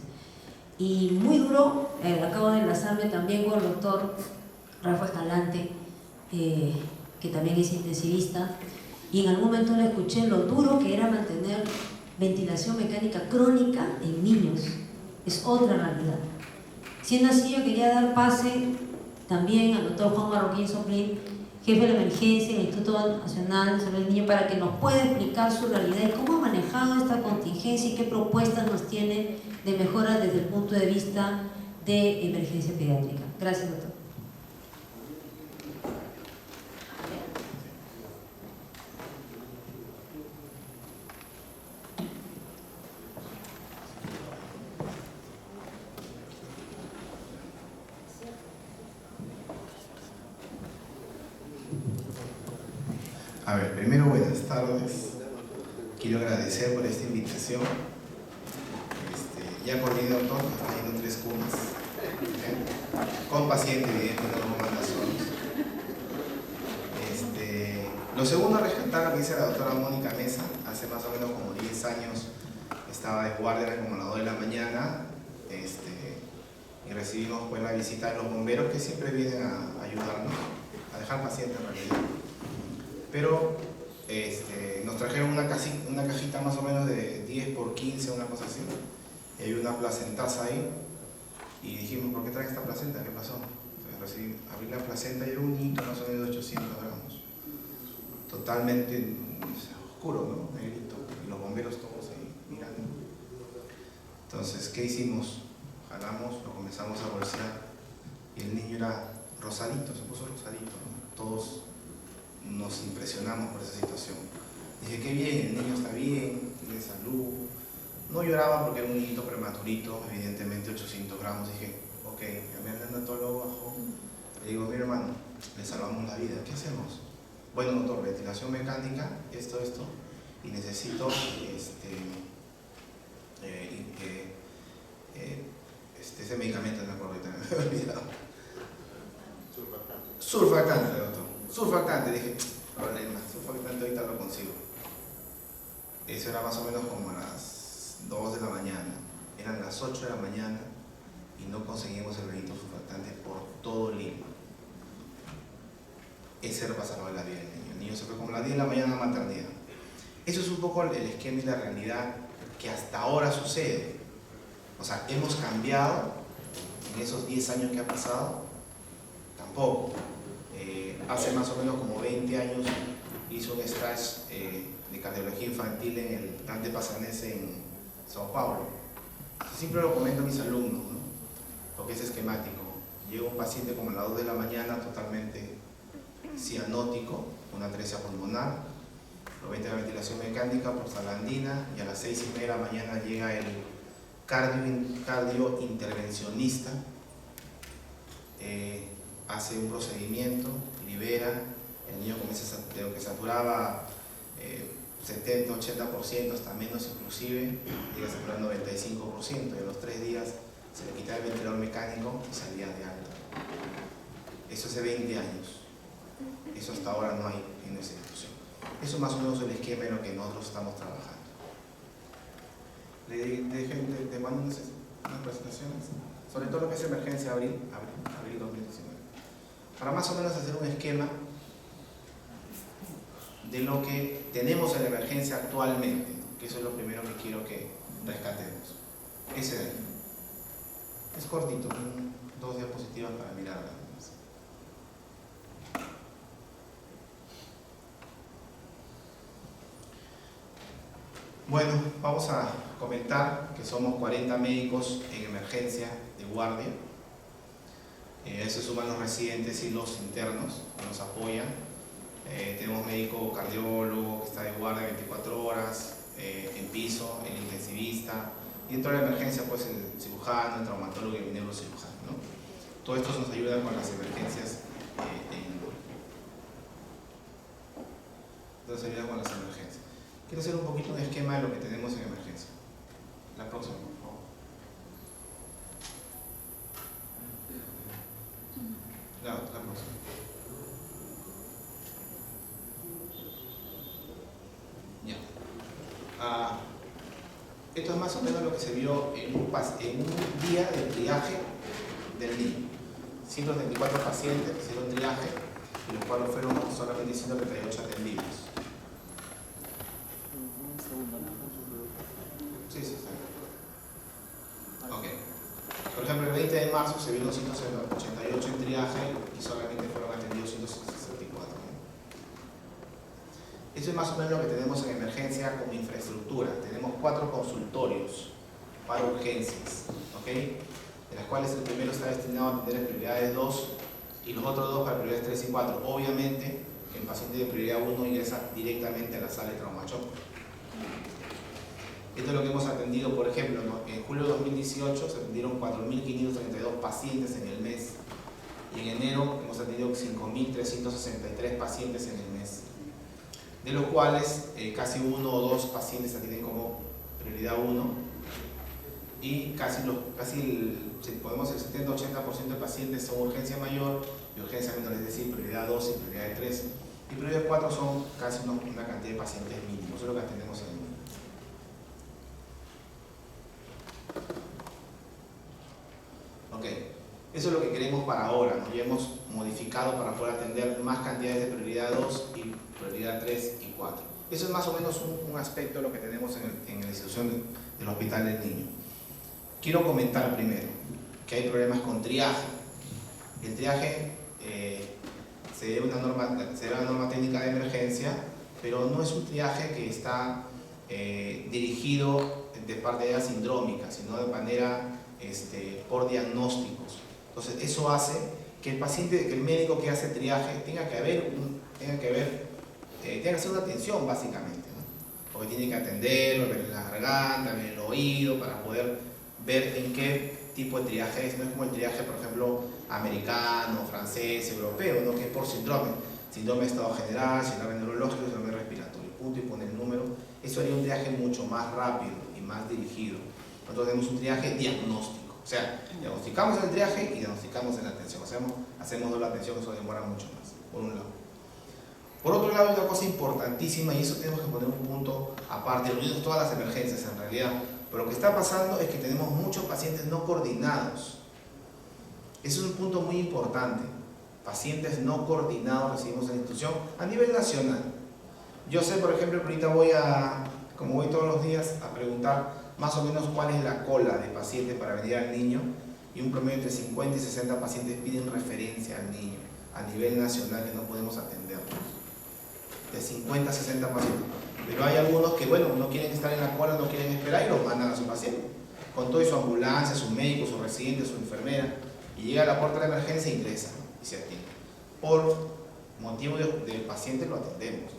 Y muy duro, acabo de enlazarme también con el doctor Rafa Escalante, que también es intensivista, y en algún momento le escuché lo duro que era mantener ventilación mecánica crónica en niños. Es otra realidad. Siendo así, yo quería dar pase también al doctor Juan Marroquín Soplín, jefe de la emergencia del Instituto Nacional sobre el Niño, para que nos pueda explicar su realidad y cómo ha manejado esta contingencia y qué propuestas nos tiene de mejora desde el punto de vista de emergencia pediátrica. Gracias, doctor. A ver, primero buenas tardes. Quiero agradecer por esta invitación. Ya coordino todo, está yendo 3 cunas. Con paciente, evidentemente, no con mandazones. Lo segundo, rescatar lo que dice la doctora Mónica Mesa. Hace más o menos como 10 años estaba de guardia, era como las 2 de la mañana. Y recibimos pues la visita de los bomberos, que siempre vienen a ayudarnos, a dejar pacientes en realidad. Pero nos trajeron una cajita más o menos de 10 por 15, una cosa así. Y hay una placentaza ahí. Y dijimos, ¿por qué traen esta placenta? ¿Qué pasó? Entonces abrí la placenta y era un niñito más o menos de 800 gramos. Totalmente oscuro, ¿no? Negrito. Y los bomberos todos ahí mirando. Entonces, ¿qué hicimos? Jalamos, lo comenzamos a bolsear. Y el niño era rosadito, se puso rosadito, ¿no? Todos nos impresionamos por esa situación. Dije, qué bien, el niño está bien, tiene salud. No lloraba porque era un niñito prematurito, evidentemente 800 gramos. Dije, ok, llamé al neonatólogo, bajó. Le digo, mi hermano, le salvamos la vida, ¿qué hacemos? Bueno, doctor, ventilación mecánica, esto, y necesito ese medicamento, no me acuerdo ahorita, me he olvidado. Surfactante, doctor. Surfactante, dije, problema, surfactante ahorita lo consigo. Eso era más o menos como a las 2 de la mañana. Eran las 8 de la mañana y no conseguimos el bendito surfactante por todo Lima. Ese era para salvar la vida del niño. El niño se fue como a las 10 de la mañana a maternidad. Eso es un poco el esquema y la realidad que hasta ahora sucede. O sea, hemos cambiado en esos 10 años que ha pasado. Tampoco. Hace más o menos como 20 años hizo un stage de cardiología infantil en el Dante Passanese en Sao Paulo. Siempre lo comento a mis alumnos, ¿no? Porque es esquemático. Llega un paciente como a las 2 de la mañana totalmente cianótico, una atresia pulmonar, lo mete a la ventilación mecánica por salandina y a las 6:30 de la mañana llega el cardio intervencionista, hace un procedimiento, libera, el niño comienza de lo que saturaba 70, 80%, hasta menos inclusive, llega a saturar 95%, y a los 3 días se le quitaba el ventilador mecánico y salía de alta. Eso hace 20 años. Eso hasta ahora no hay en nuestra institución. Eso más o menos es el esquema en lo que nosotros estamos trabajando. ¿Le mando unas presentaciones? Sobre todo lo que es emergencia abril 2019. Para más o menos hacer un esquema de lo que tenemos en la emergencia actualmente, ¿no? Que eso es lo primero que quiero que rescatemos. Ese de ahí. Es cortito, 2 diapositivas para mirar. Bueno, vamos a comentar que somos 40 médicos en emergencia de guardia. A eso suman los residentes y los internos que nos apoyan. Tenemos médico cardiólogo que está de guardia 24 horas, en piso, el intensivista, y dentro de la emergencia pues el cirujano, el traumatólogo y el neurocirujano, ¿no? Todo esto nos ayuda con las emergencias. Quiero hacer un poquito un esquema de lo que tenemos en emergencia. La próxima, por favor. La próxima. Ya. Esto es más o menos lo que se vio en un día de triaje del niño. 134 pacientes hicieron triaje, y los cuales fueron solamente 138 atendidos. Sí, está bien. Ok. Por ejemplo, el 20 de marzo se vieron 188 en triaje y solamente fueron atendidos 164. Eso es más o menos lo que tenemos en emergencia como infraestructura. Tenemos 4 consultorios para urgencias, ¿ok? De las cuales el primero está destinado a atender prioridades 2 y los otros 2 para prioridades 3 y 4. Obviamente, el paciente de prioridad 1 ingresa directamente a la sala de traumachoc. Esto es lo que hemos atendido, por ejemplo, ¿no? En julio de 2018 se atendieron 4.532 pacientes en el mes y en enero hemos atendido 5.363 pacientes en el mes, de los cuales casi 1 o 2 pacientes se atienden como prioridad 1 y podemos el 70-80% de pacientes son urgencia mayor y urgencia menor, es decir, prioridad 2 y prioridad 3, y prioridad 4 son casi una cantidad de pacientes mínimos. Eso es lo que atendemos en el mundo. Ok, eso es lo que queremos para ahora, ¿no? Ya hemos modificado para poder atender más cantidades de prioridad 2 y prioridad 3 y 4. Eso es más o menos un aspecto de lo que tenemos en la institución del Hospital del Niño. Quiero comentar primero que hay problemas con triaje. El triaje se debe a una norma técnica de emergencia, pero no es un triaje que está dirigido de parte de la sindrómica, sino de manera por diagnósticos. Entonces eso hace que el paciente, que el médico que hace triaje tenga que hacer una atención básicamente, ¿no? Porque tiene que atenderlo, ver la garganta, ver el oído, para poder ver en qué tipo de triaje es. No es como el triaje, por ejemplo, americano, francés, europeo, ¿no? Que es por síndrome de estado general, síndrome neurológico, síndrome respiratorio, punto, y pone el número. Eso haría un triaje mucho más rápido y más dirigido. Nosotros tenemos un triaje diagnóstico, o sea, diagnosticamos en el triaje y diagnosticamos en la atención. Hacemos doble atención, eso demora mucho más, por un lado. Por otro lado, hay una cosa importantísima, y eso tenemos que poner un punto aparte, reunimos todas las emergencias en realidad, pero lo que está pasando es que tenemos muchos pacientes no coordinados. Eso es un punto muy importante. Pacientes no coordinados recibimos en la institución a nivel nacional. Yo sé, por ejemplo, que ahorita como voy todos los días, a preguntar más o menos cuál es la cola de pacientes para venir al niño, y un promedio entre 50 y 60 pacientes piden referencia al niño a nivel nacional, que no podemos atenderlos. De 50 a 60 pacientes. Pero hay algunos que, bueno, no quieren estar en la cola, no quieren esperar y los mandan a su paciente, con todo y su ambulancia, su médico, su residente, su enfermera, y llega a la puerta de la emergencia e ingresa, ¿no? Y se atiende. Por motivo del paciente lo atendemos,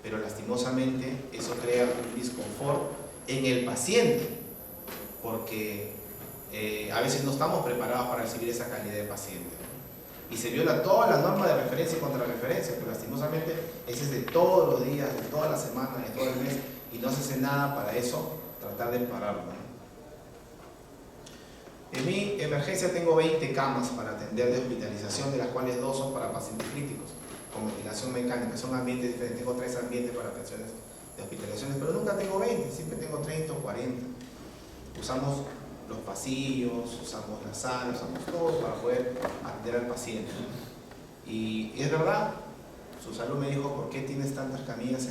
pero lastimosamente eso crea un disconfort en el paciente, porque a veces no estamos preparados para recibir esa calidad de paciente, ¿no? Y se viola toda la norma de referencia y contrarreferencia, pero lastimosamente ese es de todos los días, de todas las semanas, de todo el mes, y no se hace nada para eso, tratar de pararlo, ¿no? En mi emergencia tengo 20 camas para atender de hospitalización, de las cuales 2 son para pacientes críticos, con ventilación mecánica. Son ambientes diferentes, tengo 3 ambientes para atenciones de hospitalizaciones, pero nunca tengo 20, siempre tengo 30 o 40. Usamos los pasillos, usamos la sala, usamos todo para poder atender al paciente. Y es verdad, su salud me dijo, ¿por qué tienes tantas camillas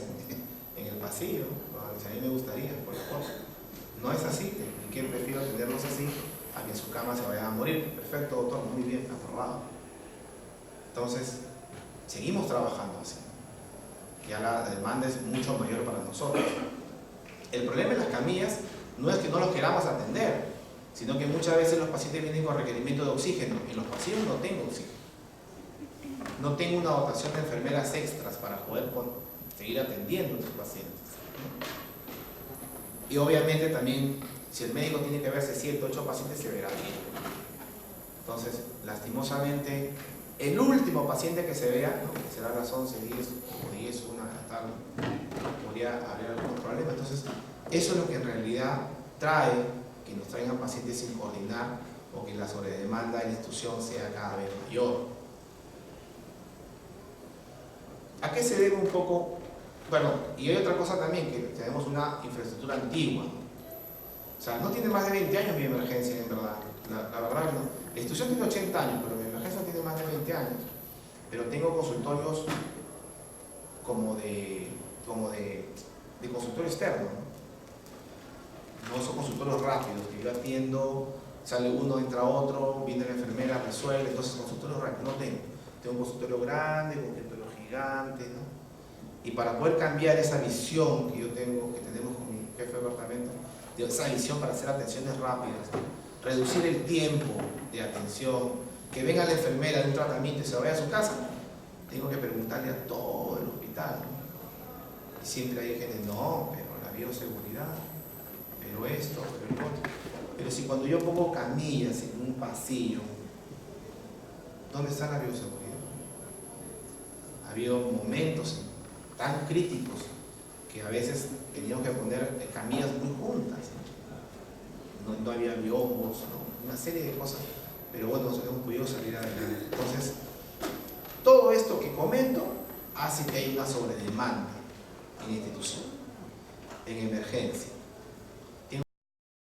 en el pasillo? Pues a mí me gustaría, por favor. No es así, y que prefiero tenerlos así a que en su cama se vayan a morir. Perfecto, doctor, muy bien, aprobado. Entonces, seguimos trabajando así. Ya la demanda es mucho mayor para nosotros. El problema de las camillas no es que no los queramos atender, sino que muchas veces los pacientes vienen con requerimiento de oxígeno y los pacientes no tengo oxígeno. no tengo una dotación de enfermeras extras para poder seguir atendiendo a estos pacientes. Y obviamente también, si el médico tiene que verse 7, 8 pacientes, se verá bien. Entonces, lastimosamente, el último paciente que se vea, ¿no?, que será a las 11, 10 o 10, 1 de la tarde, podría haber algunos problemas. Entonces, eso es lo que en realidad trae que nos traigan pacientes sin coordinar o que la sobredemanda de la institución sea cada vez mayor. ¿A qué se debe un poco? Bueno, y hay otra cosa también, que tenemos una infraestructura antigua. O sea, no tiene más de 20 años mi emergencia, en verdad. La verdad, no. La institución tiene 80 años, pero mi emergencia tiene más de 20 años. Pero tengo consultorios como de consultorio externo, ¿no? No son consultorios rápidos, que yo atiendo, sale uno, entra otro, viene la enfermera, resuelve. Entonces, consultorios rápidos no tengo. Tengo un consultorio grande, con un escritorio gigante, ¿no? Y para poder cambiar esa visión que yo tengo, que tenemos con mi jefe de departamento, de esa visión para hacer atenciones rápidas, reducir el tiempo de atención, que venga la enfermera de un tratamiento y se vaya a su casa, tengo que preguntarle a todo el hospital, ¿no? Y siempre hay gente, no, pero la bioseguridad, pero esto, pero el otro. Pero si cuando yo pongo camillas en un pasillo, ¿dónde está la bioseguridad? Ha habido momentos tan críticos que a veces teníamos que poner camillas muy juntas, no había biomos, ¿no? Una serie de cosas, pero bueno, nosotros hemos podido salir adelante. Entonces, todo esto que comento hace que haya una sobredemanda en la institución, en emergencia.